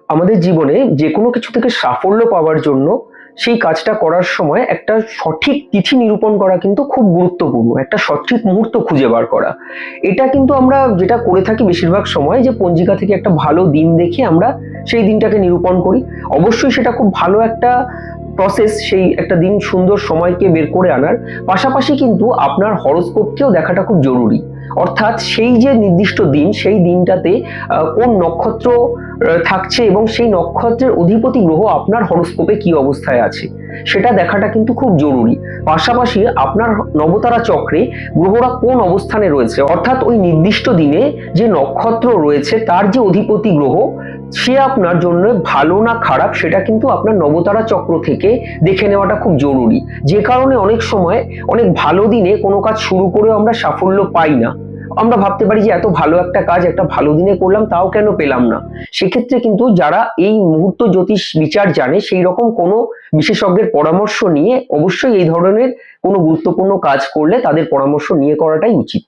আমাদের জীবনে যে কোনো কিছু থেকে সাফল্য পাওয়ার জন্য সেই কাজটা করার সময় একটা সঠিক তিথি নিরূপণ করা কিন্তু খুব গুরুত্বপূর্ণ, একটা সঠিক মুহূর্ত খুঁজে বার করা। এটা কিন্তু আমরা যেটা করে থাকি বেশিরভাগ সময়, যে পঞ্জিকা থেকে একটা ভালো দিন দেখে আমরা সেই দিনটাকে নিরূপণ করি। অবশ্যই সেটা খুব ভালো একটা প্রসেস, সেই একটা দিন সুন্দর সময়কে বের করে আনার। পাশাপাশি কিন্তু আপনার হরোস্কোপকেও দেখাটা খুব জরুরি। অর্থাৎ সেই যে নির্দিষ্ট দিন, সেই দিনটাতে কোন নক্ষত্র থাকছে এবং সেই নক্ষত্রের অধিপতি গ্রহ আপনার হরোস্কোপে কি অবস্থায় আছে সেটা দেখাটা কিন্তু খুব জরুরি। পাশাপাশি আপনার নবতারা চক্রে গ্রহরা কোন অবস্থানে রয়েছে, অর্থাৎ ওই নির্দিষ্ট দিনে যে নক্ষত্র রয়েছে তার যে অধিপতি গ্রহ সে আপনার জন্য ভালো না খারাপ সেটা কিন্তু আপনার নবতারা চক্র থেকে দেখে নেওয়াটা খুব জরুরি। যে কারণে অনেক সময় অনেক ভালো দিনে কোনো কাজ শুরু করেও আমরা সাফল্য পাই না। আমরা ভাবতে পারি যে এত ভালো একটা কাজ একটা ভালো দিনে করলাম, তাও কেন পেলাম না। সেক্ষেত্রে কিন্তু যারা এই মুহূর্ত জ্যোতিষ বিচার জানে সেই রকম কোনো বিশেষজ্ঞের পরামর্শ নিয়ে অবশ্যই এই ধরনের কোনো গুরুত্বপূর্ণ কাজ করলে তাদের পরামর্শ নিয়ে করাটাই উচিত।